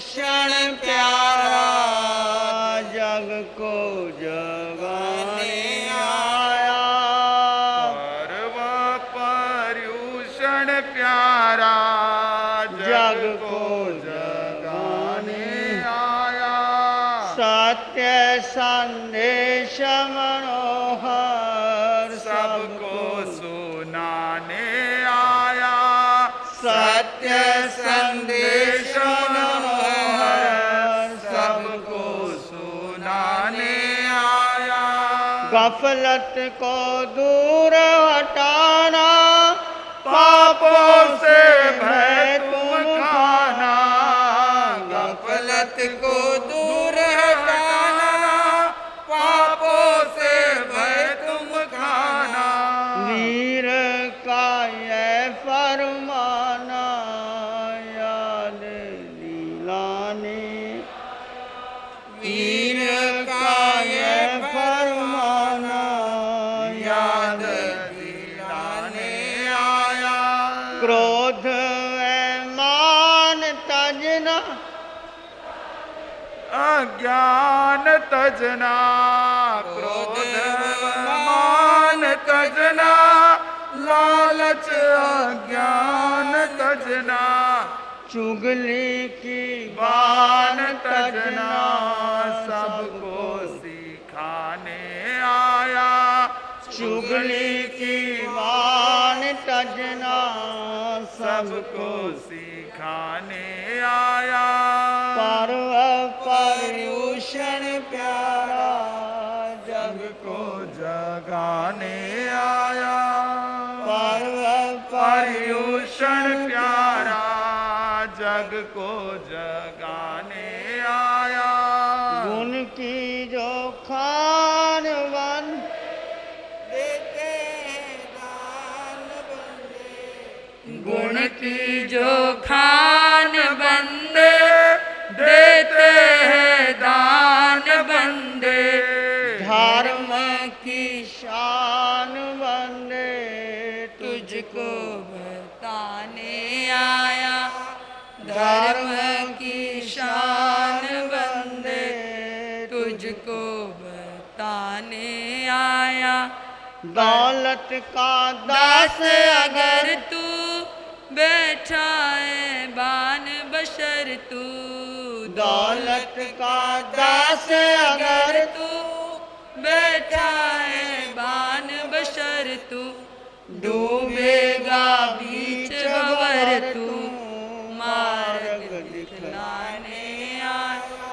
पर्युषण प्यारा जग को जगाने आया। पर्व पर्युषण प्यारा जग को जगाने आया। सत्य संदेश मनोहर सबको सुनाने आया। सत्य संदेश मनोहर सबको सुनाने आया। गफलत को दूर हटाना पापों से भय तुम खाना। गफलत को दूर हटाना पापों से भय तुम खाना। वीर का यह फरमाना याद दिलाने। वीर का यह फरमाना याद दिलाने आया। क्रोध मान तजना अज्ञान तजना। क्रोध मान तजना। लालच अज्ञान तजना। चुगली की बान तजना। सबको सिखाने आया। चुगली की बान तजना सबको सिखाने आया। पर्व पर्युषण प्यारा जग को जगाने आया। पर्व पर्युषण प्यारा जग को जगाने आया। गुण की जो खान बन देते हैं दान बंदे। गुण की जो खान बंदे देते हैं दान बंदे। धर्म की शान बंदे तुझको बताने आया। धर्म की शान बंदे तुझको बताने आया। दौलत का दास अगर तू बैठा है बान बशर तू। दौलत का दास अगर तू बैठा है बान बशर तू। डूबेगा बीच भंवर तू मार्ग दिखलाने आया।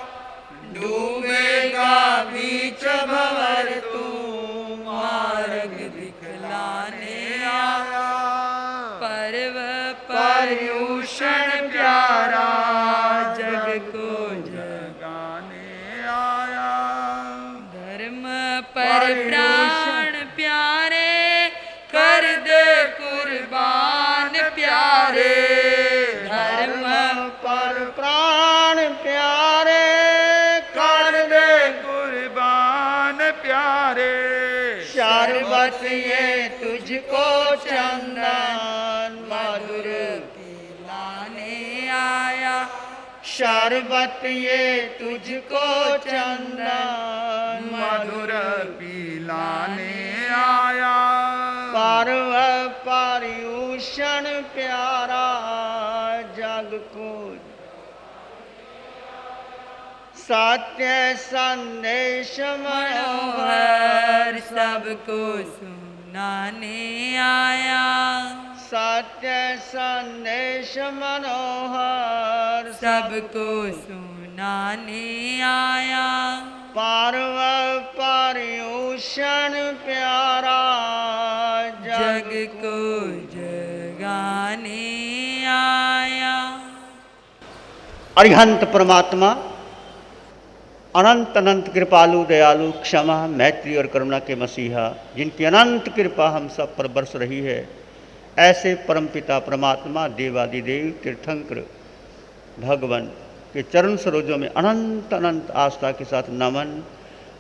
डूबेगा बीच भंवर तू मार्ग दिखलाने आया। पर्व पर्युषण प्यारा जग को जगाने आया। धर्म पर प्राण प्यारे कर दे कुर्बान प्यारे। धर्म पर प्राण प्यारे कर दे कुर्बान प्यारे। शरबत ये तुझको चंदन मधुर पिलाने आया। शरबत ये तुझको चंदन मधुर पिलाने आया। पर्व पर्युषण प्यारा जग को सत्य संदेश मनोहर सबको सुनाने आया। सत्य संदेश मनोहर सबको सुनाने आया। पर्व पर्युषण प्यारा जग को जगाने आया। अरिहंत परमात्मा अनंत अनंत कृपालु दयालु क्षमा मैत्री और करुणा के मसीहा, जिनकी अनंत कृपा हम सब पर बरस रही है, ऐसे परमपिता परमात्मा देवादिदेव तीर्थंकर भगवान के चरण सरोजों में अनंत अनंत आस्था के साथ नमन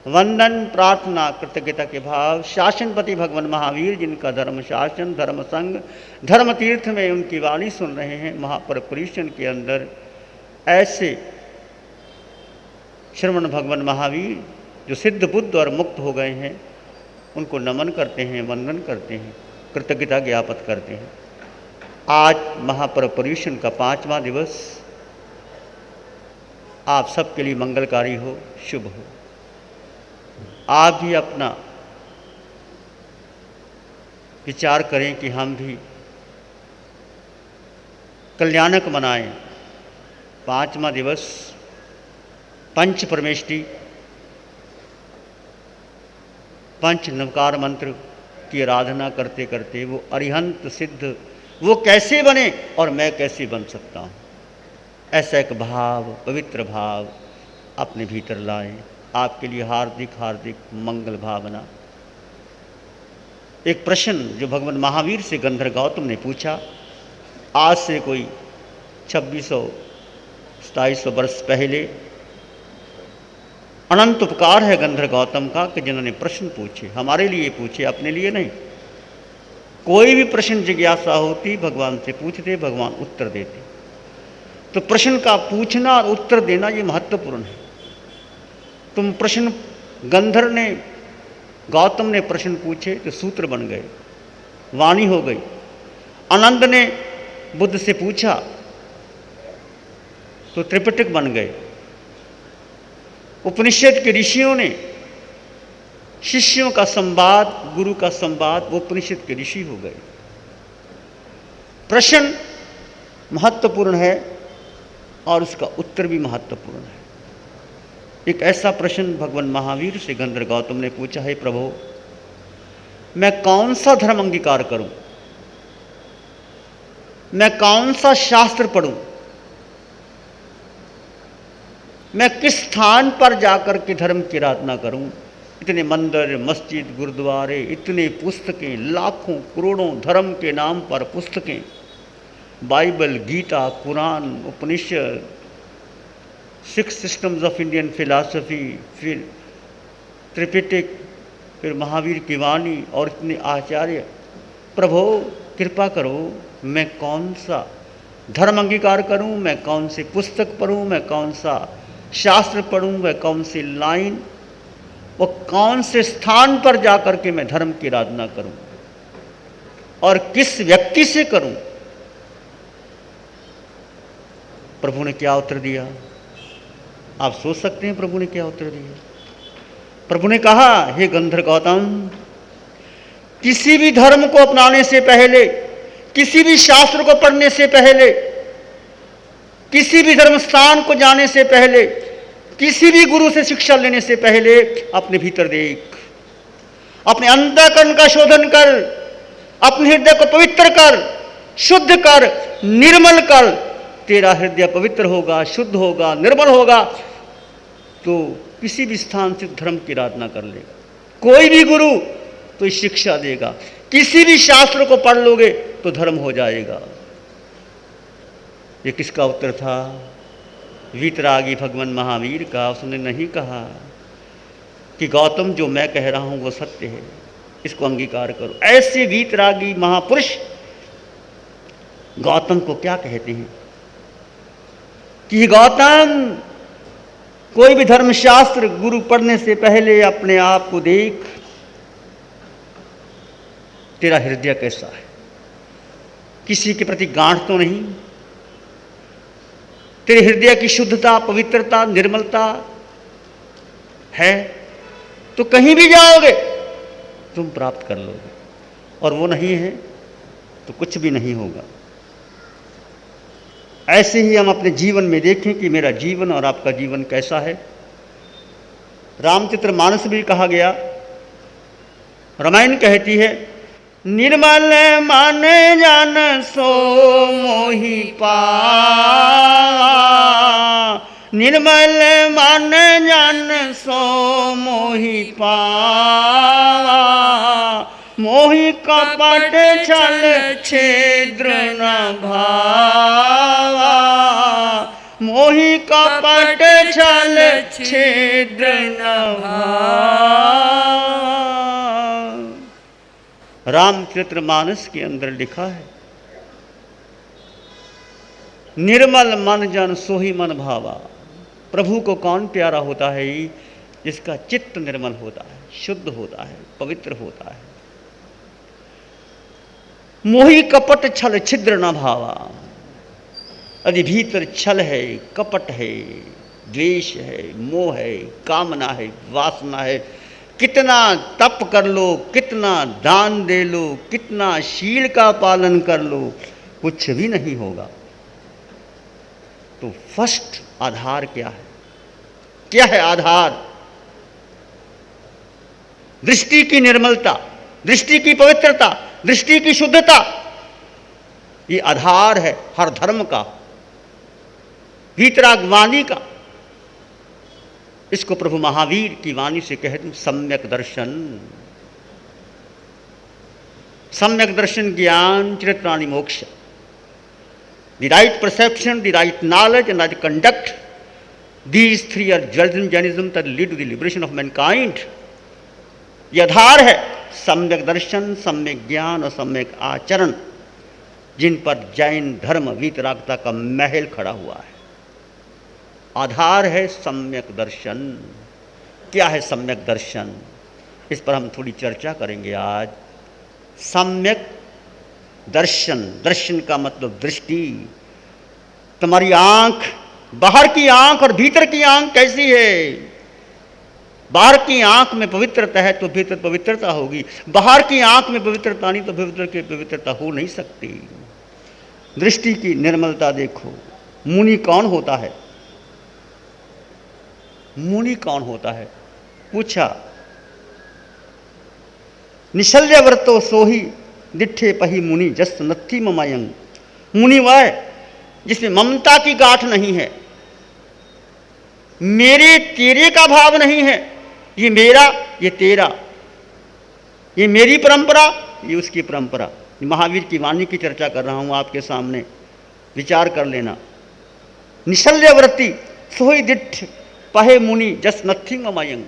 वंदन प्रार्थना कृतज्ञता के भाव शासनपति भगवान महावीर, जिनका धर्म शासन धर्म संघ धर्म तीर्थ में उनकी वाणी सुन रहे हैं, महापरपुरुषन के अंदर ऐसे श्रवण भगवान महावीर जो सिद्ध बुद्ध और मुक्त हो गए हैं उनको नमन करते हैं, वंदन करते हैं, कृतज्ञता ज्ञापित करते हैं। आज महापर्व पर्युषण का 5वां दिवस आप सबके लिए मंगलकारी हो, शुभ हो। आप भी अपना विचार करें कि हम भी कल्याणक मनाएं। 5वां दिवस पंच परमेष्टि पंच नवकार मंत्र की आराधना करते करते वो अरिहंत सिद्ध वो कैसे बने और मैं कैसे बन सकता हूँ, ऐसा एक भाव, पवित्र भाव अपने भीतर लाएं। आपके लिए हार्दिक हार्दिक मंगल भावना। एक प्रश्न जो भगवान महावीर से गंधर्व गौतम ने पूछा, आज से कोई 2600-2700 वर्ष पहले, अनंत उपकार है गंधर्व गौतम का कि जिन्होंने प्रश्न पूछे, हमारे लिए पूछे, अपने लिए नहीं। कोई भी प्रश्न जिज्ञासा होती भगवान से पूछते, भगवान उत्तर देते। तो प्रश्न का पूछना और उत्तर देना ये महत्वपूर्ण है। तुम प्रश्न, गंधर्व ने, गौतम ने प्रश्न पूछे तो सूत्र बन गए, वाणी हो गई। आनंद ने बुद्ध से पूछा तो त्रिपिटक बन गए। उपनिषद के ऋषियों ने शिष्यों का संवाद, गुरु का संवाद, वो उपनिषद के ऋषि हो गए। प्रश्न महत्वपूर्ण है और उसका उत्तर भी महत्वपूर्ण है। एक ऐसा प्रश्न भगवान महावीर से गंधर्व गौतम ने पूछा है, प्रभु मैं कौन सा धर्म अंगीकार करूं, मैं कौन सा शास्त्र पढ़ूं, मैं किस स्थान पर जाकर के धर्म की आराधना करूं। इतने मंदिर, मस्जिद, गुरुद्वारे, इतने पुस्तकें, लाखों करोड़ों धर्म के नाम पर पुस्तकें, Bible, Gita, Quran, Upanishad, 6 systems of Indian philosophy, फिर त्रिपिटक, फिर महावीर की वाणी और इतने आचार्य। प्रभु कृपा करो, मैं कौन सा धर्म अंगीकार करूं, मैं कौन सी पुस्तक पढ़ूं, मैं कौन सा शास्त्र पढ़ूं, मैं कौन सी लाइन, वो कौन से स्थान पर जाकर के मैं धर्म की आराधना करूं और किस व्यक्ति से करूं। प्रभु ने क्या उत्तर दिया? आप सोच सकते हैं प्रभु ने क्या उत्तर दिया। प्रभु ने कहा, हे गंधर्व गौतम, किसी भी धर्म को अपनाने से पहले, किसी भी शास्त्र को पढ़ने से पहले, किसी भी धर्म स्थान को जाने से पहले, किसी भी गुरु से शिक्षा लेने से पहले अपने भीतर देख, अपने अंतःकरण का शोधन कर, अपने हृदय को पवित्र कर, शुद्ध कर, निर्मल कर। तेरा हृदय पवित्र होगा, शुद्ध होगा, निर्मल होगा तो किसी भी स्थान से धर्म की आराधना कर लेगा। कोई भी गुरु तो शिक्षा देगा, किसी भी शास्त्र को पढ़ लोगे तो धर्म हो जाएगा। ये किसका उत्तर था? वीतरागी भगवान महावीर का। उसने नहीं कहा कि गौतम जो मैं कह रहा हूं वो सत्य है, इसको अंगीकार करो। ऐसे वीतरागी महापुरुष गौतम को क्या कहते हैं कि गौतम, कोई भी धर्मशास्त्र गुरु पढ़ने से पहले अपने आप को देख, तेरा हृदय कैसा है, किसी के प्रति गांठ तो नहीं, तेरे हृदय की शुद्धता, पवित्रता, निर्मलता है तो कहीं भी जाओगे तुम प्राप्त कर लोगे, और वो नहीं है तो कुछ भी नहीं होगा। ऐसे ही हम अपने जीवन में देखें कि मेरा जीवन और आपका जीवन कैसा है। रामचरितमानस भी कहा गया, रामायण कहती है, निर्मल मन जन सो मोहि पावा, निर्मल मन जन सो मोहि पावा, मोहि कपट छल छिद्र न भावा, मोहि कपट छल छिद्र न भावा। रामचरितमानस के अंदर लिखा है, निर्मल मन जन सोही मन भावा। प्रभु को कौन प्यारा होता है? जिसका चित्त निर्मल होता है, शुद्ध होता है, पवित्र होता है। मोहि कपट छल छिद्र न भावा। यदि भीतर छल है, कपट है, द्वेष है, मोह है, कामना है, वासना है, कितना तप कर लो, कितना दान दे लो, कितना शील का पालन कर लो, कुछ भी नहीं होगा। तो फर्स्ट आधार क्या है? क्या है आधार? दृष्टि की निर्मलता, दृष्टि की पवित्रता, दृष्टि की शुद्धता। ये आधार है हर धर्म का, वीतराग वाणी का। इसको प्रभु महावीर की वाणी से कह दूं, सम्यक दर्शन। सम्यक दर्शन ज्ञान चरित्राणि मोक्ष। The right perception, the right knowledge and right conduct, these three are Jainism that lead to the liberation of mankind. ये आधार है सम्यक दर्शन, सम्यक ज्ञान और सम्यक आचरण, जिन पर जैन धर्म वीतरागता का महल खड़ा हुआ है। आधार है सम्यक दर्शन। क्या है सम्यक दर्शन? इस पर हम थोड़ी चर्चा करेंगे आज। सम्यक दर्शन, दर्शन का मतलब दृष्टि। तुम्हारी आंख, बाहर की आंख और भीतर की आंख कैसी है? बाहर की आंख में पवित्रता है तो भीतर पवित्रता होगी। बाहर की आंख में पवित्रता नहीं तो भीतर की पवित्रता हो नहीं सकती। दृष्टि की निर्मलता देखो। मुनि कौन होता है? मुनि कौन होता है? पूछा। निशल्यव्रतो सोही दिठे पही मुनि जस नत्थी ममायंग। मुनि वह है जिसमें ममता की गांठ नहीं है, मेरे तेरे का भाव नहीं है। ये मेरा, ये तेरा, ये मेरी परंपरा, ये उसकी परंपरा। महावीर की वाणी की चर्चा कर रहा हूं आपके सामने, विचार कर लेना। निशल्यव्रती सोही दिठ पहे मुनि जस नत्थी ममायंग।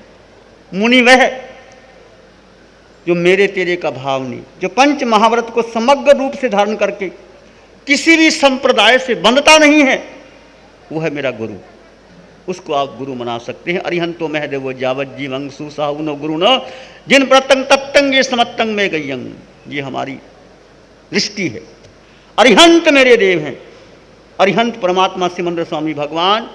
मुनि वह है जो मेरे तेरे का भाव नहीं, जो पंच महाव्रत को समग्र रूप से धारण करके किसी भी संप्रदाय से बंधता नहीं है, वो है मेरा गुरु। उसको आप गुरु मना सकते हैं। अरिहंतो महदेवो जावत जीवंग सुसाउनो गुरु न जिन प्रतंग तत्तंग ये समत्तंग में गयंग। ये हमारी दृष्टि है। अरिहंत मेरे देव हैं। अरिहंत परमात्मा सिमंदर स्वामी भगवान,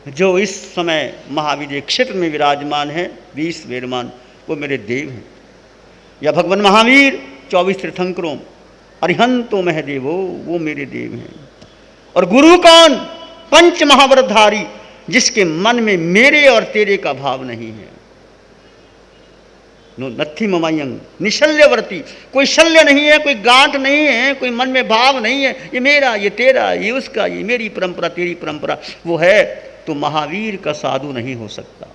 जो इस समय महाविजय क्षेत्र में विराजमान है, 20 वेरमान, वो मेरे देव हैं। या भगवान महावीर 24 तीर्थंकरों, अरिहंतो महदेवो, वो मेरे देव हैं। और गुरु कौन? पंच महाव्रतधारी, जिसके मन में मेरे और तेरे का भाव नहीं है। नो नत्थी ममायंग, निशल्यवर्ती, कोई शल्य नहीं है, कोई गांठ नहीं है, कोई मन में भाव नहीं है। ये मेरा, ये तेरा, ये उसका, ये मेरी परंपरा, तेरी परंपरा, वो है। तो महावीर का साधु नहीं हो सकता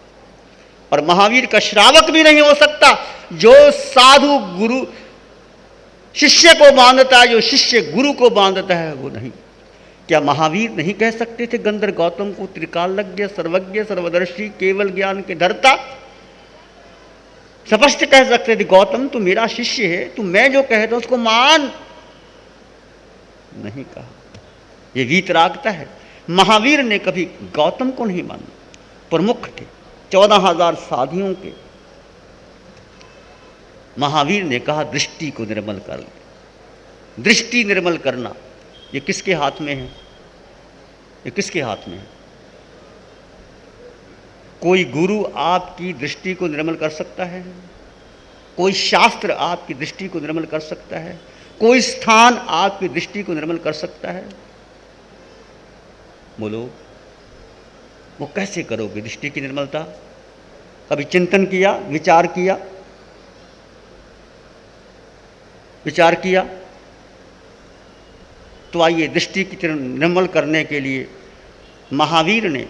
और महावीर का श्रावक भी नहीं हो सकता। जो साधु गुरु शिष्य को बांधता है, जो शिष्य गुरु को बांधता है, वो नहीं। क्या महावीर नहीं कह सकते थे गंधर गौतम को, त्रिकालज्ञ, सर्वज्ञ, सर्वदर्शी, केवल ज्ञान के धर्ता? स्पष्ट कह सकते थे, गौतम तू मेरा शिष्य है, तू मैं जो कहता हूं उसको मान। नहीं कहा। ये वीतरागता है। महावीर ने कभी गौतम को नहीं माना। प्रमुख थे 14,000 साधियों के। महावीर ने कहा दृष्टि को निर्मल कर। दृष्टि निर्मल करना ये किसके हाथ में है? ये किसके हाथ में है? कोई गुरु आपकी दृष्टि को निर्मल कर सकता है? कोई शास्त्र आपकी दृष्टि को निर्मल कर सकता है? कोई स्थान आपकी दृष्टि को निर्मल कर सकता है? बोलो, वो कैसे करोगे दृष्टि की निर्मलता? कभी चिंतन किया, विचार किया? विचार किया? तो आइए दृष्टि की निर्मल करने के लिए महावीर ने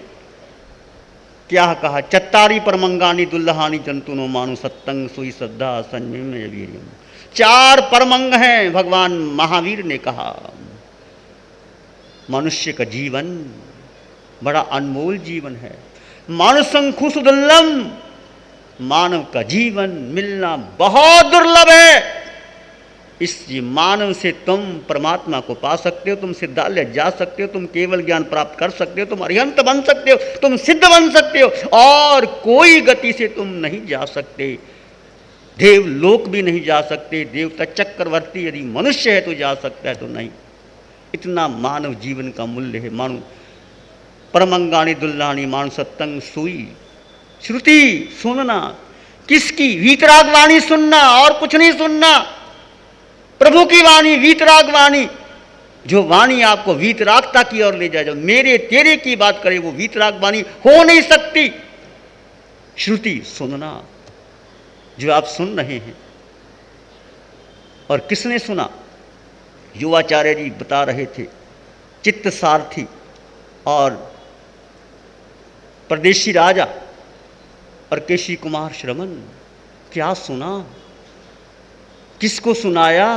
क्या कहा? चत्तारी परमंगानी दुल्लहानी जंतुनो मानु सत्तंग सुई श्रद्धा संयम वीर्यम। 4 परमंग हैं, भगवान महावीर ने कहा। मनुष्य का जीवन बड़ा अनमोल जीवन है। मानुषं खुसुदुल्लम, मानव का जीवन मिलना बहुत दुर्लभ है। इस ये मानव से तुम परमात्मा को पा सकते हो, तुम सिद्धालय जा सकते हो, तुम केवल ज्ञान प्राप्त कर सकते हो, तुम अरिहंत बन सकते हो, तुम सिद्ध बन सकते हो, और कोई गति से तुम नहीं जा सकते। देवलोक भी नहीं जा सकते, देवता चक्रवर्ती यदि मनुष्य है तो जा सकता है, तो नहीं। इतना मानव जीवन का मूल्य है। मानो परमंगाणी दुल्लानी मानो सत्संग सुई, श्रुति सुनना, किसकी? वीतराग वाणी सुनना, और कुछ नहीं सुनना। प्रभु की वाणी, वीतराग वाणी, जो वाणी आपको वीतरागता की ओर ले जाए, जो मेरे तेरे की बात करे, वो वीतराग वाणी हो नहीं सकती। श्रुति सुनना, जो आप सुन रहे हैं। और किसने सुना? युवाचार्य जी बता रहे थे, चित्त सारथी और परदेशी राजा और केशी कुमार श्रमण। क्या सुना? किसको सुनाया?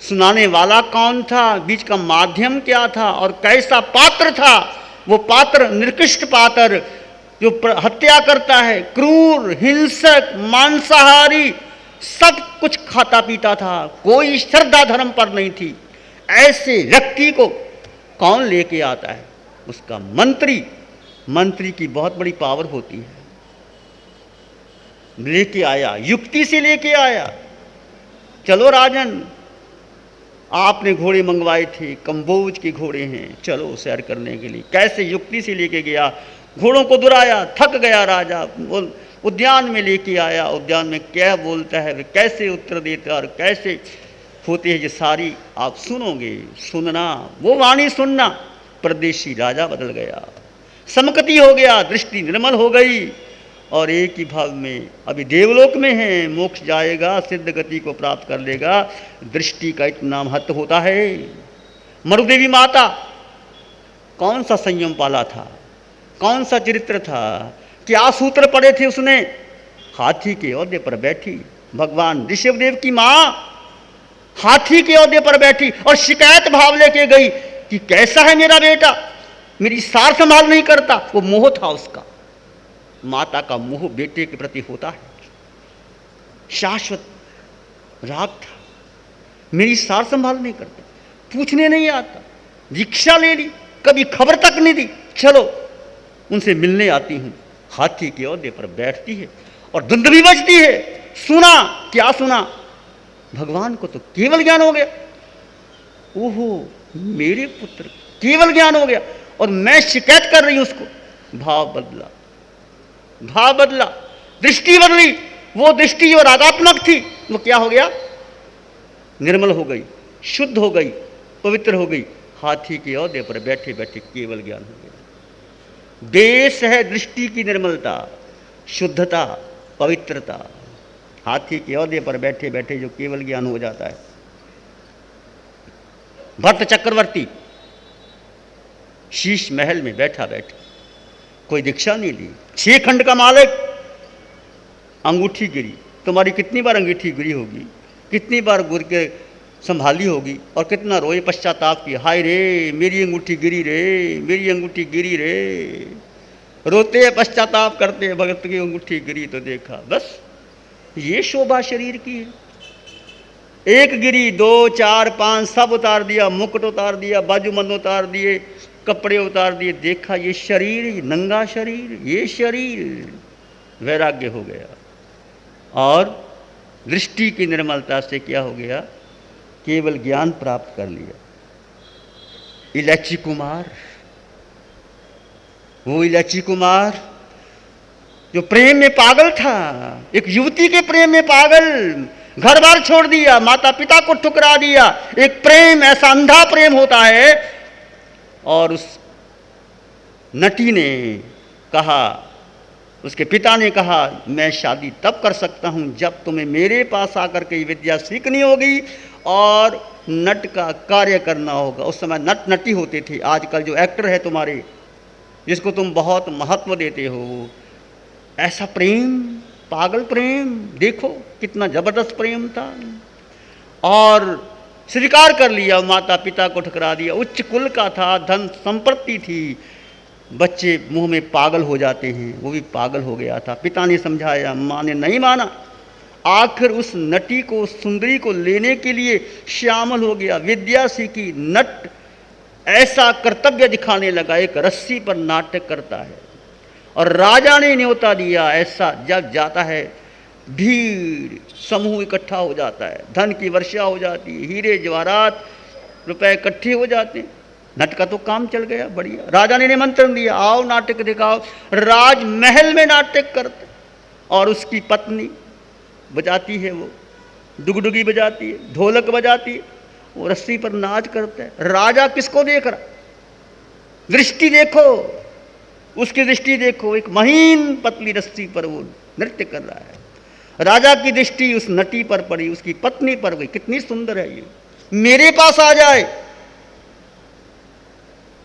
सुनाने वाला कौन था? बीच का माध्यम क्या था? और कैसा पात्र था? वो पात्र निकृष्ट पात्र, जो हत्या करता है, क्रूर, हिंसक, मांसाहारी, सब कुछ खाता पीता था, कोई श्रद्धा धर्म पर नहीं थी। ऐसे व्यक्ति को कौन लेके आता है? उसका मंत्री। मंत्री की बहुत बड़ी पावर होती है। लेके आया, युक्ति से लेके आया। चलो राजन, आपने घोड़े मंगवाए थे, कंबोज के घोड़े हैं, चलो सैर करने के लिए। कैसे युक्ति से लेके गया, घोड़ों को दुराया, थक गया राजा, उद्यान में लेके आया। उद्यान में क्या बोलता है, कैसे उत्तर देता है और कैसे होते हैं, ये सारी आप सुनोगे। सुनना, वो वाणी सुनना। परदेशी राजा बदल गया, समकति हो गया, दृष्टि निर्मल हो गई, और एक ही भाव में अभी देवलोक में है, मोक्ष जाएगा, सिद्ध गति को प्राप्त कर लेगा। दृष्टि का इतना महत्व होता है। मरुदेवी माता कौन सा संयम पाला था, कौन सा चरित्र था, क्या सूत्र पड़े थे उसने? हाथी के औदे पर बैठी, भगवान ऋषभदेव की माँ हाथी के औदे पर बैठी और शिकायत भाव लेके गई कि कैसा है मेरा बेटा, मेरी सार संभाल नहीं करता। वो मोह था उसका। माता का मोह बेटे के प्रति होता है, शाश्वत राग था। मेरी सार संभाल नहीं करता, पूछने नहीं आता, दीक्षा ले ली, कभी खबर तक नहीं दी, चलो उनसे मिलने आती हूं। हाथी के औदे पर बैठती है और धुंध भी बजती है। सुना, क्या सुना? भगवान को तो केवल ज्ञान हो गया। ओहो, मेरे पुत्र केवल ज्ञान हो गया और मैं शिकायत कर रही हूं उसको। भाव बदला, भाव बदला, दृष्टि बदली। वो दृष्टि जो रागात्मक थी, वो क्या हो गया? निर्मल हो गई, शुद्ध हो गई, पवित्र हो गई। हाथी के औदे पर बैठे बैठे केवल ज्ञान हो गया। देश है दृष्टि की निर्मलता, शुद्धता, पवित्रता। हाथी के औदे पर बैठे बैठे जो केवल ज्ञान हो जाता है। भट्ट चक्रवर्ती शीश महल में बैठा बैठा, कोई दीक्षा नहीं ली, 6 खंड का मालिक, अंगूठी गिरी। तुम्हारी कितनी बार अंगूठी गिरी होगी, कितनी बार गुर के संभाली होगी, और कितना रोए पश्चाताप की, हाय रे मेरी अंगूठी गिरी रे, मेरी अंगूठी गिरी रे। रोते पश्चाताप करते, भगत की अंगूठी गिरी तो देखा। बस ये शोभा शरीर की है। एक गिरी, 2, 4, 5 सब उतार दिया, मुकुट उतार दिया, बाजूबंद उतार दिए, कपड़े उतार दिए, देखा ये शरीर, नंगा शरीर, ये शरीर। वैराग्य हो गया और दृष्टि की निर्मलता से क्या हो गया? केवल ज्ञान प्राप्त कर लिया। इलायची कुमार, वो इलायची कुमार जो प्रेम में पागल था, एक युवती के प्रेम में पागल, घर बार छोड़ दिया, माता पिता को ठुकरा दिया। एक प्रेम ऐसा अंधा प्रेम होता है। और उस नटी ने कहा, उसके पिता ने कहा, मैं शादी तब कर सकता हूं जब तुम्हें मेरे पास आकर के विद्या सीखनी होगी और नट का कार्य करना होगा। उस समय नट नटी होते थे। आजकल जो एक्टर है तुम्हारे, जिसको तुम बहुत महत्व देते हो, ऐसा प्रेम, पागल प्रेम, देखो कितना जबरदस्त प्रेम था। और स्वीकार कर लिया, माता पिता को ठुकरा दिया। उच्च कुल का था, धन संपत्ति थी। बच्चे मुंह में पागल हो जाते हैं, वो भी पागल हो गया था। पिता ने समझाया, माँ ने नहीं माना। आखिर उस नटी को, उस सुंदरी को लेने के लिए शामिल हो गया। विद्या सीखी, नट ऐसा कर्तव्य दिखाने लगा, एक रस्सी पर नाटक करता है। और राजा ने न्योता दिया, ऐसा जब जाता है भीड़, समूह इकट्ठा हो जाता है, धन की वर्षा हो जाती है, हीरे जवाहरात रुपए इकट्ठे हो जाते हैं। नट का तो काम चल गया, बढ़िया। राजा ने निमंत्रण दिया, आओ नाटक दिखाओ। राजमहल में नाटक करते, और उसकी पत्नी बजाती है, वो डुगडुगी बजाती है, ढोलक बजाती है, वो रस्सी पर नाच करते हैं। राजा किसको देख रहा? दृष्टि देखो, उसकी दृष्टि देखो, एक महीन पतली रस्सी पर वो नृत्य कर रहा है। राजा की दृष्टि उस नटी पर पड़ी, उसकी पत्नी पर गई, कितनी सुंदर है ये, मेरे पास आ जाए।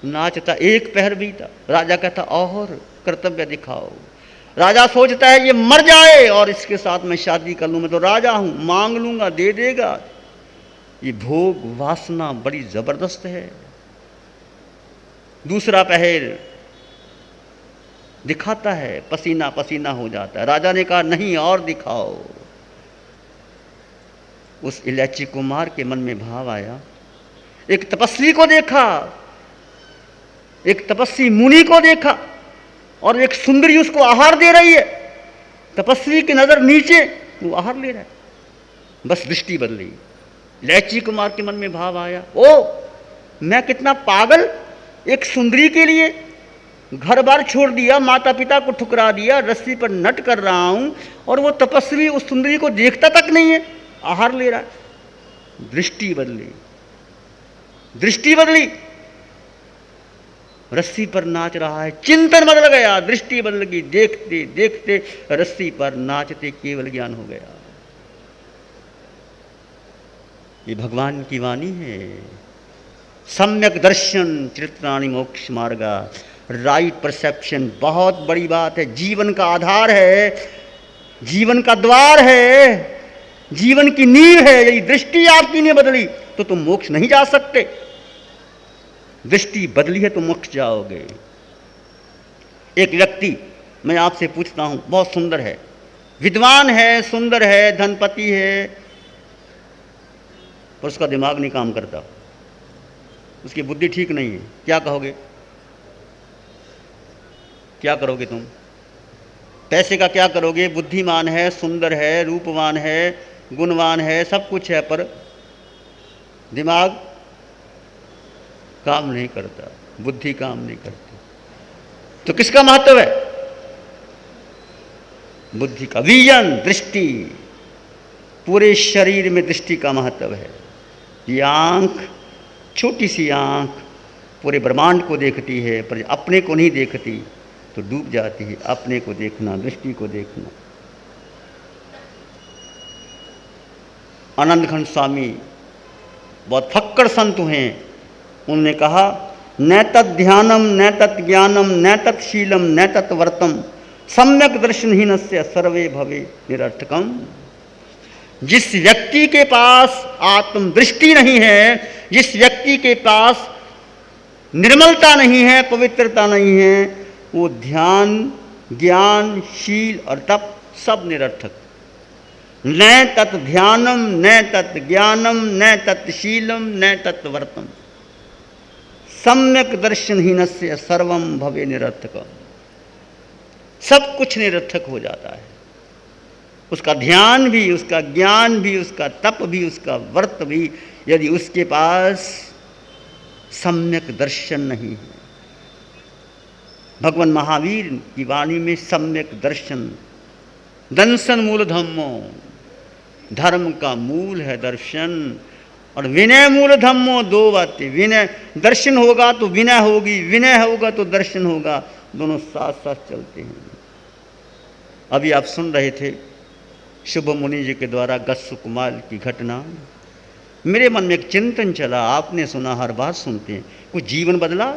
नाचता, एक पहर बीता, राजा कहता और कर्तव्य दिखाओ। राजा सोचता है ये मर जाए और इसके साथ मैं शादी कर लूं, मैं तो राजा हूं, मांग लूंगा दे देगा। ये भोग वासना बड़ी जबरदस्त है। दूसरा पहर दिखाता है, पसीना पसीना हो जाता है। राजा ने कहा नहीं और दिखाओ। उस इलायची कुमार के मन में भाव आया, एक तपस्वी को देखा, एक तपस्वी मुनि को देखा, और एक सुंदरी उसको आहार दे रही है। तपस्वी की नजर नीचे, वो आहार ले रहा है। बस दृष्टि बदली। इलायची कुमार के मन में भाव आया, ओ मैं कितना पागल, एक सुंदरी के लिए घर बार छोड़ दिया, माता पिता को ठुकरा दिया, रस्सी पर नट कर रहा हूं, और वो तपस्वी उस सुंदरी को देखता तक नहीं है, आहार ले रहा है। दृष्टि बदली, दृष्टि बदली। रस्सी पर नाच रहा है, चिंतन बदल गया, दृष्टि बदल गई। देखते देखते रस्सी पर नाचते केवल ज्ञान हो गया। ये भगवान की वाणी है। सम्यक दर्शन चित्राणि मोक्ष मार्गा। राइट परसेप्शन बहुत बड़ी बात है, जीवन का आधार है, जीवन का द्वार है, जीवन की नींव है। यदि दृष्टि आपकी नहीं बदली तो तुम मोक्ष नहीं जा सकते। दृष्टि बदली है तो मोक्ष जाओगे। एक व्यक्ति, मैं आपसे पूछता हूं, बहुत सुंदर है, विद्वान है, सुंदर है, धनपति है, पर उसका दिमाग नहीं काम करता, उसकी बुद्धि ठीक नहीं है, क्या कहोगे? क्या करोगे तुम? पैसे का क्या करोगे? बुद्धिमान है, सुंदर है, रूपवान है, गुणवान है, सब कुछ है, पर दिमाग काम नहीं करता, बुद्धि काम नहीं करती। तो किसका महत्व है? बुद्धि का। विजन, दृष्टि, पूरे शरीर में दृष्टि का महत्व है। ये आंख, छोटी सी आंख पूरे ब्रह्मांड को देखती है, पर अपने को नहीं देखती तो डूब जाती है। अपने को देखना, दृष्टि को देखना। आनंद घन स्वामी बहुत फक्कड़ संत हैं, उन्होंने कहा न तत् ध्यानम न तत् ज्ञानम न तत् शीलम न तत् वर्तम सम्यक दर्शनहीनस्य सर्वे भवे निरर्थकम। जिस व्यक्ति के पास आत्मदृष्टि नहीं है, जिस व्यक्ति के पास निर्मलता नहीं है, पवित्रता नहीं है, वो ध्यान, ज्ञान, शील और तप सब निरर्थक। न तत् ध्यानम न तत् ज्ञानम न तत् शीलम न तत् वर्तम सम्यक दर्शनहीनस्य सर्वम भवे निरर्थकम। सब कुछ निरर्थक हो जाता है। उसका ध्यान भी, उसका ज्ञान भी, उसका तप भी, उसका व्रत भी, यदि उसके पास सम्यक दर्शन नहीं है। भगवान महावीर की वाणी में सम्यक दर्शन, दंसन मूल धम्मो, धर्म का मूल है दर्शन, और विनय मूल धम्मो, दो बातें। विनय, दर्शन होगा तो विनय होगी, विनय होगा तो दर्शन होगा, दोनों साथ साथ चलते हैं। अभी आप सुन रहे थे शुभ मुनि जी के द्वारा गस्सु कुमार की घटना। मेरे मन में एक चिंतन चला, आपने सुना, हर बात सुनते हैं, कुछ जीवन बदला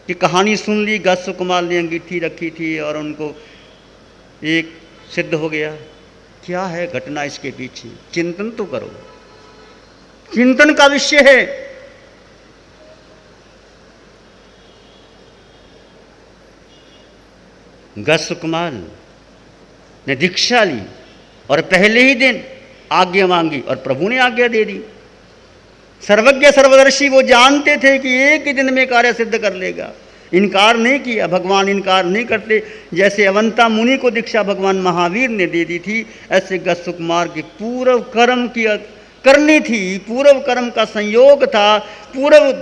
कि कहानी सुन ली, गस्सु कुमार ने अंगीठी रखी थी और उनको एक सिद्ध हो गया। क्या है घटना इसके पीछे? चिंतन तो करो, चिंतन का विषय है। गस्सु कुमार ने दीक्षा ली और पहले ही दिन आज्ञा मांगी और प्रभु ने आज्ञा दे दी। सर्वज्ञ सर्वदर्शी, वो जानते थे कि एक ही दिन में कार्य सिद्ध कर लेगा। इनकार नहीं किया, भगवान इनकार नहीं करते। जैसे अवंता मुनि को दीक्षा भगवान महावीर ने दे दी थी, ऐसे गस्सु कुमार की पूर्व कर्म की करनी थी, पूर्व कर्म का संयोग था, पूर्व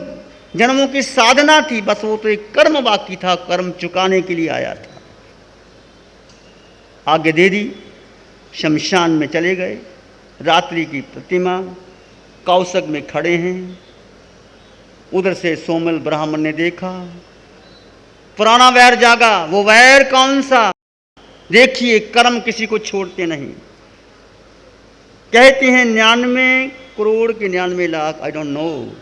जन्मों की साधना थी। बस वो तो एक कर्म बाकी था, कर्म चुकाने के लिए आया था। आगे दे दी, शमशान में चले गए। रात्रि की प्रतिमा कौशक में खड़े हैं। उधर से सोमल ब्राह्मण ने देखा, पुराना वैर जागा। वो वैर कौन सा? देखिए, कर्म किसी को छोड़ते नहीं। कहते हैं 99 करोड़ के 99 लाख, आई डोंट नो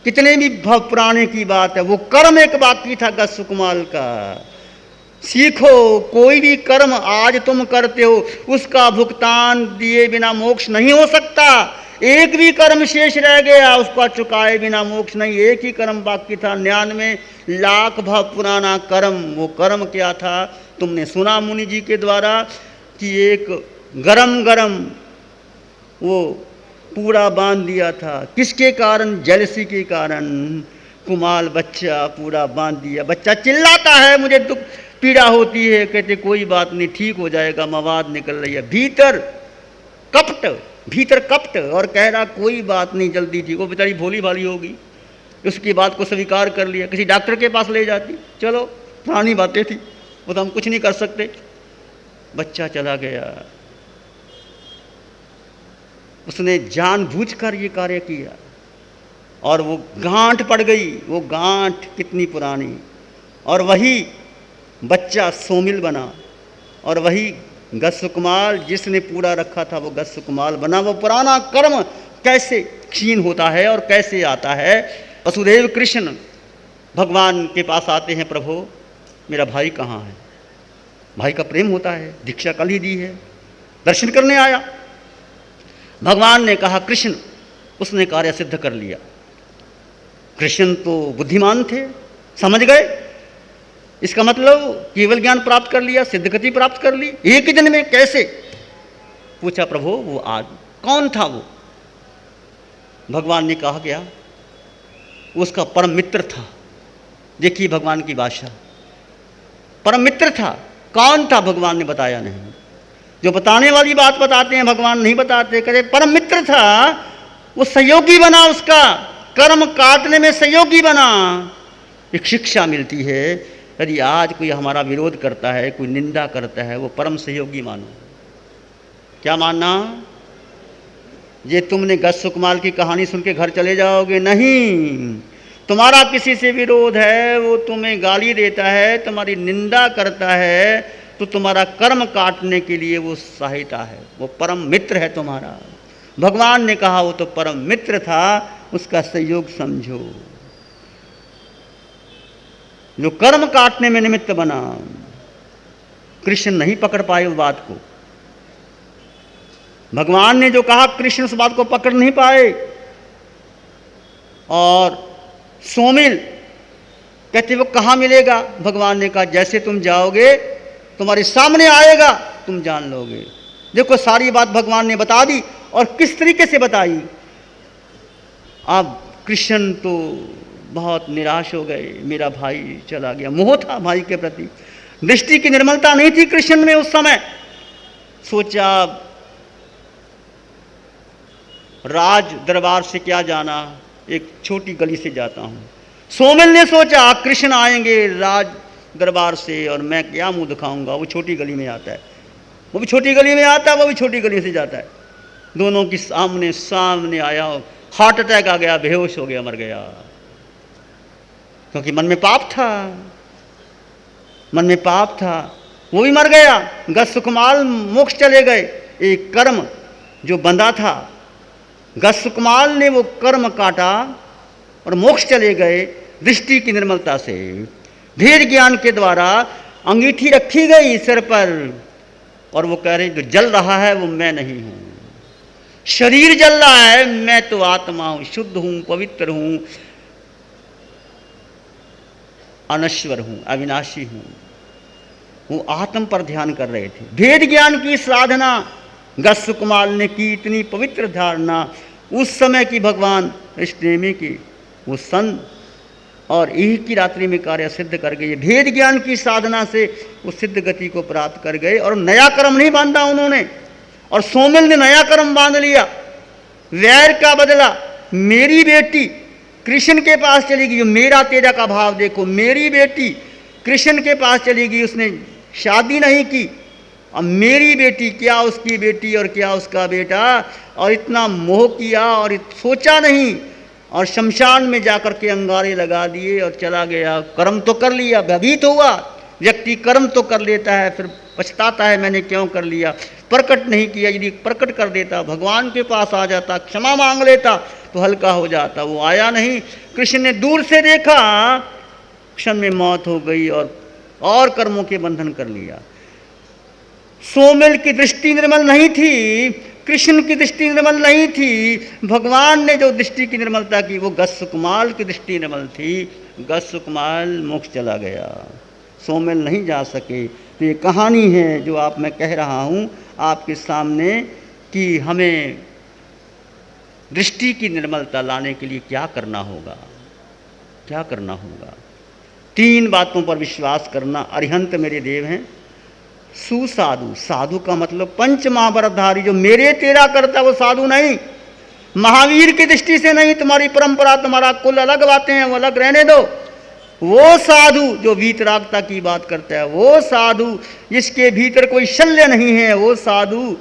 कितने भी भव पुराने की बात है, वो कर्म एक बाकी था गस्सु कुमार का। सीखो, कोई भी कर्म आज तुम करते हो, उसका भुगतान दिए बिना मोक्ष नहीं हो सकता। एक भी कर्म शेष रह गया, उसका चुकाए बिना मोक्ष नहीं। एक ही कर्म बाकी था, 99 लाख भाव पुराना कर्म। वो कर्म क्या था? तुमने सुना मुनि जी के द्वारा कि एक गरम गरम वो पूरा बांध दिया था। किसके कारण? जलसी के कारण। कुमाल बच्चा पूरा बांध दिया। बच्चा चिल्लाता है, मुझे दुख पीड़ा होती है। कहते कोई बात नहीं, ठीक हो जाएगा, मवाद निकल रही है। भीतर कपट और कह रहा कोई बात नहीं, जल्दी ठीक। वो बेचारी भोली भाली होगी, उसकी बात को स्वीकार कर लिया। किसी डॉक्टर के पास ले जाती, चलो पुरानी बातें थी, वो तो हम कुछ नहीं कर सकते। बच्चा चला गया। उसने जानबूझकर ये कार्य किया और वो गांठ पड़ गई। वो गांठ कितनी पुरानी, और वही बच्चा सोमिल बना, और वही गस्सु कुमार जिसने पूरा रखा था वो गस्सु कुमार बना। वो पुराना कर्म कैसे क्षीण होता है और कैसे आता है। वसुदेव कृष्ण भगवान के पास आते हैं, प्रभु मेरा भाई कहाँ है? भाई का प्रेम होता है, दीक्षा कल ही दी है, दर्शन करने आया। भगवान ने कहा कृष्ण, उसने कार्य सिद्ध कर लिया। कृष्ण तो बुद्धिमान थे, समझ गए इसका मतलब केवल ज्ञान प्राप्त कर लिया, सिद्ध गति प्राप्त कर ली एक ही दिन में। कैसे? पूछा प्रभु वो आज कौन था? वो भगवान ने कहा क्या? उसका परम मित्र था। देखिए भगवान की भाषा, परम मित्र था। कौन था? भगवान ने बताया नहीं। जो बताने वाली बात बताते हैं, भगवान नहीं बताते। कहते परम मित्र था, वो सहयोगी बना, उसका कर्म काटने में सहयोगी बना। एक शिक्षा मिलती है, यदि आज कोई हमारा विरोध करता है, कोई निंदा करता है, वो परम सहयोगी मानो। क्या मानना? ये तुमने गस्सु कुमार की कहानी सुन के घर चले जाओगे? नहीं। तुम्हारा किसी से विरोध है, वो तुम्हें गाली देता है, तुम्हारी निंदा करता है, तो तुम्हारा कर्म काटने के लिए वो सहायता है, वो परम मित्र है तुम्हारा। भगवान ने कहा वो तो परम मित्र था, उसका सहयोग समझो। जो कर्म काटने में निमित्त बना, कृष्ण नहीं पकड़ पाए उस बात को। भगवान ने जो कहा, कृष्ण उस बात को पकड़ नहीं पाए। और सोमिल कहते वो कहाँ मिलेगा? भगवान ने कहा जैसे तुम जाओगे तुम्हारे सामने आएगा, तुम जान लोगे। देखो सारी बात भगवान ने बता दी, और किस तरीके से बताई। अब कृष्ण तो बहुत निराश हो गए, मेरा भाई चला गया। मोह था भाई के प्रति, दृष्टि की निर्मलता नहीं थी कृष्ण में उस समय। सोचा राज दरबार से क्या जाना, एक छोटी गली से जाता हूं। सोमिल ने सोचा कृष्ण आएंगे राज दरबार से और मैं क्या मुंह दिखाऊंगा, वो छोटी गली में आता है, वो भी छोटी गली में आता है, वो भी छोटी गली से जाता है। दोनों की सामने सामने आया, हार्ट अटैक आ गया, बेहोश हो गया, मर गया। क्योंकि मन में पाप था, मन में पाप था, वो भी मर गया। गस्सु कुमार मोक्ष चले गए। एक कर्म जो बंधा था, गस्सु कुमार ने वो कर्म काटा और मोक्ष चले गए दृष्टि की निर्मलता से। धीर ज्ञान के द्वारा अंगीठी रखी गई सिर पर, और वो कह रहे जो जल रहा है वो मैं नहीं हूं, शरीर जल रहा है, मैं तो आत्मा हूं, शुद्ध हूं, पवित्र हूं, अनश्वर हूं, अविनाशी हूं। वो आत्म पर ध्यान कर रहे थे। भेद ज्ञान की साधना गस सुकुमार ने की इतनी पवित्र धारणा उस समय की भगवान इष्टनेमी की, वो सन और एक की रात्रि में कार्य सिद्ध कर गए। भेद ज्ञान की साधना से उस सिद्ध गति को प्राप्त कर गए। और नया कर्म नहीं बांधा उन्होंने, और सोमिल ने नया कर्म बांध लिया, वैर का बदला। मेरी बेटी कृष्ण के पास चली गई, मेरा तेरा का भाव देखो, मेरी बेटी कृष्ण के पास चली गई, उसने शादी नहीं की। अब मेरी बेटी, क्या उसकी बेटी और क्या उसका बेटा, और इतना मोह किया और सोचा नहीं, और शमशान में जाकर के अंगारे लगा दिए और चला गया। कर्म तो कर लिया, भयभीत हुआ व्यक्ति, कर्म तो कर लेता है, फिर पछताता है मैंने क्यों कर लिया। प्रकट नहीं किया, यदि प्रकट कर देता, भगवान के पास आ जाता, क्षमा मांग लेता तो हल्का हो जाता। वो आया नहीं। कृष्ण ने दूर से देखा, क्षण में मौत हो गई और कर्मों के बंधन कर लिया। सोमिल की दृष्टि निर्मल नहीं थी, कृष्ण की दृष्टि निर्मल नहीं थी। भगवान ने जो दृष्टि की निर्मलता की वो गस सुकुमार की दृष्टि निर्मल थी। गस सुकुमार मोक्ष चला गया, सोमिल नहीं जा सके। तो ये कहानी है जो आप मैं कह रहा हूँ आपके सामने कि हमें दृष्टि की निर्मलता लाने के लिए क्या करना होगा, क्या करना होगा। 3 बातों पर विश्वास करना। अरिहंत मेरे देव हैं। सुसाधु, साधु का मतलब पंच महावरधारी, जो मेरे तेरा करता वो साधु नहीं। महावीर की दृष्टि से नहीं, तुम्हारी परंपरा तुम्हारा कुल अलग बातें हैं, वो अलग रहने दो। वो साधु जो वीतरागता की बात करता है, वो साधु जिसके भीतर कोई शल्य नहीं है, वो साधु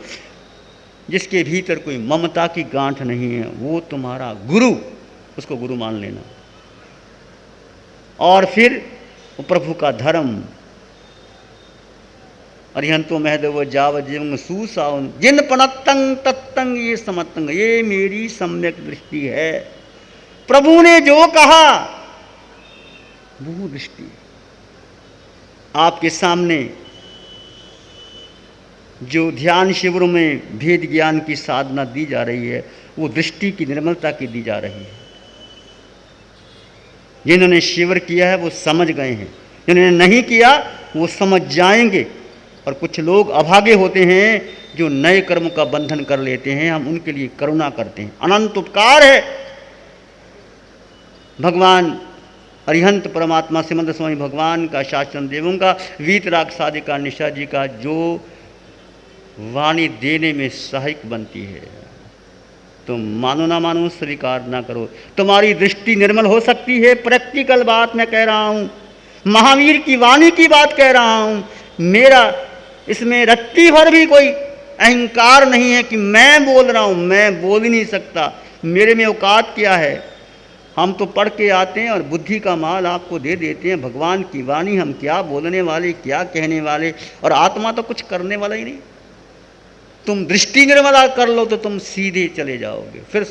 जिसके भीतर कोई ममता की गांठ नहीं है, वो तुम्हारा गुरु, उसको गुरु मान लेना। और फिर प्रभु का धर्म। अरिहंतो महदेव जाव जीवंग सुसाउन जिन पनत्तंग तत्तंग ये समत्तंग, ये मेरी सम्यक दृष्टि है। प्रभु ने जो कहा वो दृष्टि। आपके सामने जो ध्यान शिविरों में भेद ज्ञान की साधना दी जा रही है, वो दृष्टि की निर्मलता की दी जा रही है। जिन्होंने शिविर किया है वो समझ गए हैं, जिन्होंने नहीं किया वो समझ जाएंगे। और कुछ लोग अभागे होते हैं जो नए कर्म का बंधन कर लेते हैं, हम उनके लिए करुणा करते हैं। अनंत उपकार है भगवान अरिहंत परमात्मा सिमंद स्वामी भगवान का, शास्त्रम देवों का, वीतराग साधिका निशा जी का, जो वाणी देने में सहायक बनती है। तुम मानो ना मानो, स्वीकार ना करो। तुम्हारी दृष्टि निर्मल हो सकती है, प्रैक्टिकल बात मैं कह रहा हूँ, महावीर की वाणी की बात कह रहा हूँ। मेरा इसमें रत्ती भर भी कोई अहंकार नहीं है कि मैं बोल रहा हूँ, मैं बोल ही नहीं सकता, मेरे में औकात क्या है। हम तो पढ़ के आते हैं और बुद्धि का माल आपको दे देते हैं। भगवान की वाणी हम क्या बोलने वाले, क्या कहने वाले, और आत्मा तो कुछ करने वाला ही नहीं। तुम दृष्टि निर्मला कर लो तो तुम सीधे चले जाओगे। फिर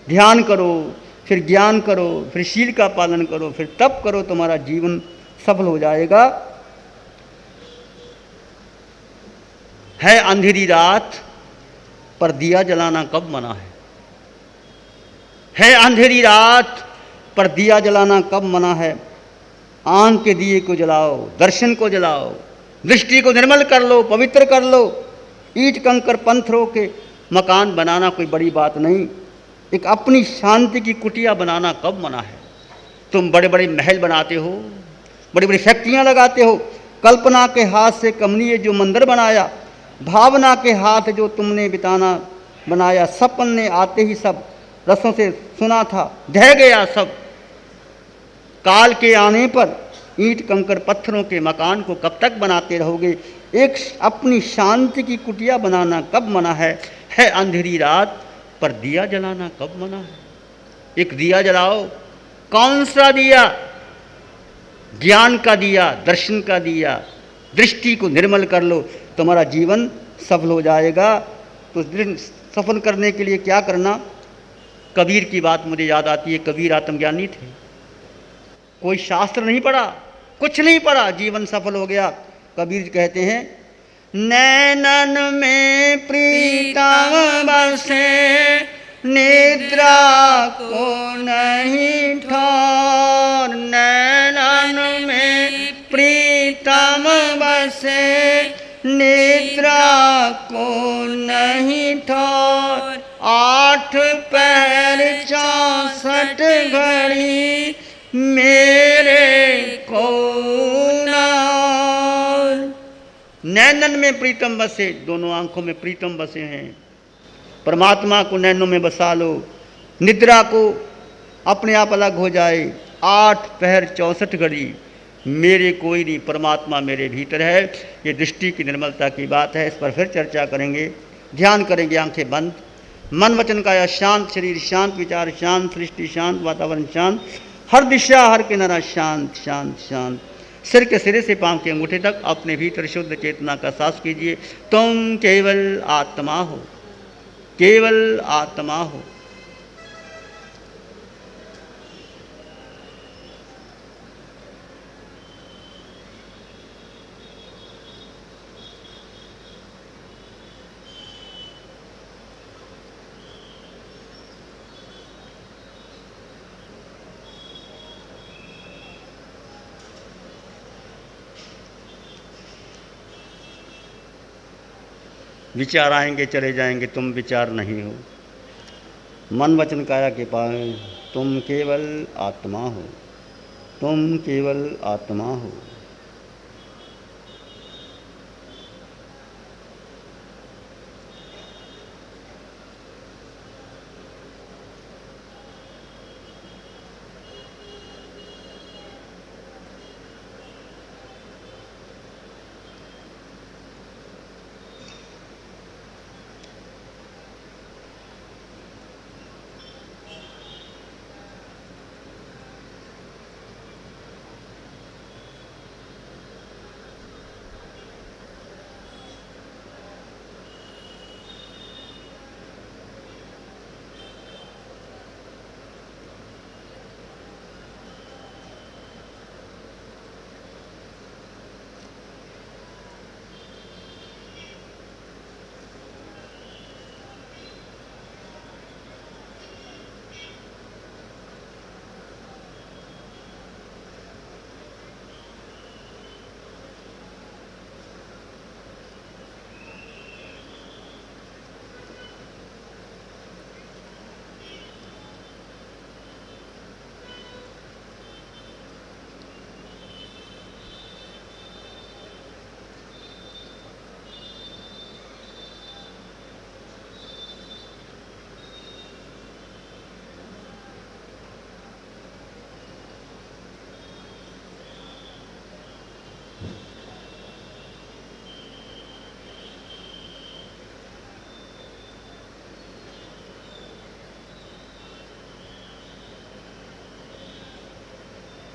ध्यान करो, फिर ज्ञान करो, फिर शील का पालन करो, फिर तप करो, तुम्हारा जीवन सफल हो जाएगा। है अंधेरी रात पर दिया जलाना कब मना है अंधेरी रात पर दिया जलाना कब मना है। आंख के दिए को जलाओ, दर्शन को जलाओ, दृष्टि को निर्मल कर लो, पवित्र कर लो। ईंट कंकर पत्थरों के मकान बनाना कोई बड़ी बात नहीं, एक अपनी शांति की कुटिया बनाना कब मना है। तुम बड़े बड़े महल बनाते हो, बड़ी बड़ी फैक्ट्रियाँ लगाते हो, कल्पना के हाथ से कमनीय जो मंदिर बनाया, भावना के हाथ जो तुमने बिताना बनाया, सपन ने आते ही सब रसों से सुना था, ढह गया सब। काल के आने पर ईंट कंकर पत्थरों के मकान को कब तक बनाते रहोगे। एक अपनी शांति की कुटिया बनाना कब मना है अंधेरी रात पर दिया जलाना कब मना है। एक दिया जलाओ। कौन सा दिया? ज्ञान का दिया, दर्शन का दिया। दृष्टि को निर्मल कर लो, तुम्हारा जीवन सफल हो जाएगा। तो सफल करने के लिए क्या करना। कबीर की बात मुझे याद आती है। कबीर आत्मज्ञानी थे, कोई शास्त्र नहीं पढ़ा, कुछ नहीं पढ़ा, जीवन सफल हो गया। कबीर कहते हैं, नैनन में प्रीतम बसे, निद्रा को नहीं ठौर। नैनन में प्रीतम बसे, निद्रा को नहीं नैनन में प्रीतम बसे, दोनों आंखों में प्रीतम बसे हैं। परमात्मा को नैनों में बसा लो, निद्रा को अपने आप अलग हो जाए। 8 पहर 64 घड़ी मेरे कोई नहीं, परमात्मा मेरे भीतर है। ये दृष्टि की निर्मलता की बात है, इस पर फिर चर्चा करेंगे। ध्यान करेंगे आंखें बंद, मन वचन काया शांत, शरीर शांत, विचार शांत, सृष्टि शांत, वातावरण शांत, हर दिशा हर किनारा शांत शांत शांत। सिर के सिरे से पांव के अंगूठे तक अपने भीतर शुद्ध चेतना का साहस कीजिए। तुम केवल आत्मा हो, केवल आत्मा हो। विचार आएंगे चले जाएंगे, तुम विचार नहीं हो। मन वचन काया के पाए, तुम केवल आत्मा हो, तुम केवल आत्मा हो।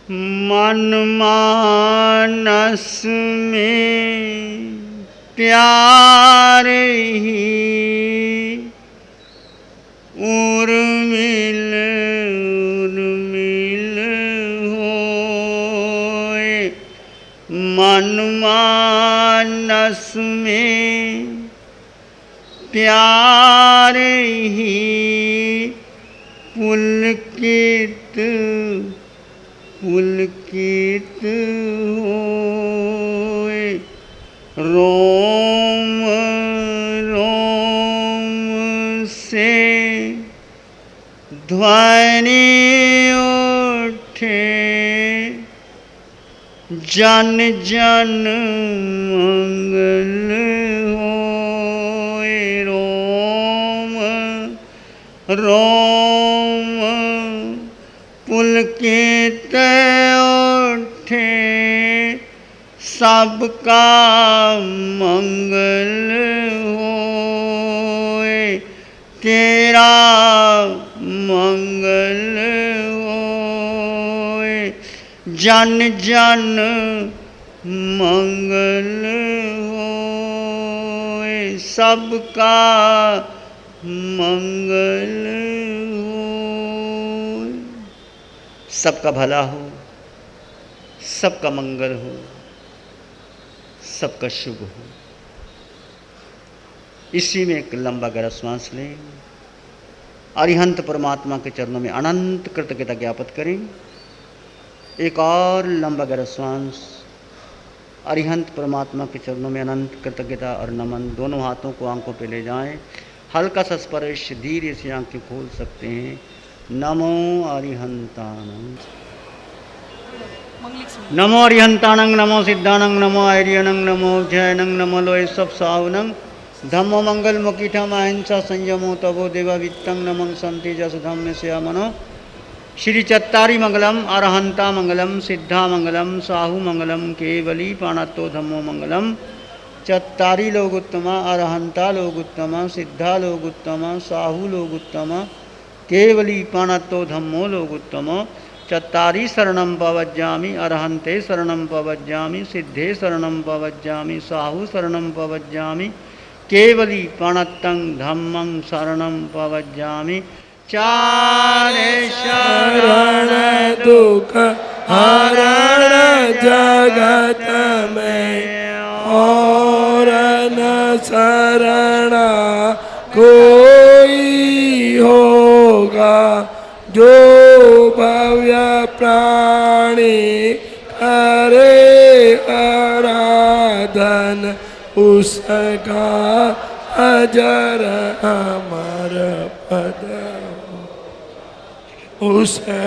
मन मानस में प्यार ही उर्मिल उर्मिल होए। मन मानस में प्यार ही पुलकित पुलकित होए। रोम रोम से ध्वनि उठे, जन जन मंगल होए। रोम रोम पुलकित उठे, सबका मंगल होए। तेरा मंगल होए, जन जन मंगल होए। सबका मंगल होए। सबका भला हो, सबका मंगल हो, सबका शुभ हो। इसी में एक लंबा गहरा श्वास लें। अरिहंत परमात्मा के चरणों में अनंत कृतज्ञता ज्ञापित करें। एक और लंबा गहरा श्वास। अरिहंत परमात्मा के चरणों में अनंत कृतज्ञता और नमन। दोनों हाथों को आंखों पे ले जाएं। हल्का सा स्पर्श, धीरे से आंखें खोल सकते हैं। नमो अरिहंतानंद। नमो अरिहंताणं नमो सिद्धाणं नमो आर्यणं नमो जैनं नमो लोय सब साहुनं धम्मो मंगल मुकीठम अहिंसा संयमो तवो देवा वित्तं नमं संति जस धम्म से मनो श्री चत्तारी मंगलम अरहंता मंगलम सिद्धा मंगलम साहु मंगलम केवली पाणत्तो धम्मो मंगलम चत्तारी लोग उत्तमा अरहंता लोग उत्तमा सिद्धा लोग उत्तमा साहु लोग उत्तमा केवली पाणत्तो धम्मो लोग उत्तम चत्तारी शरणं पवज्जामि अरहंते शरणं पवज्जामि सिद्धे शरणं पवज्जामि साहु शरणं पवज्जामि केवली पाणत्तं धम्मं शरणं पवज्जामि चारे शरण दुख हरण जगत में और न शरण कोई होगा जो भव्य प्राणी करे आराधन उसका अजर अमर पद उसका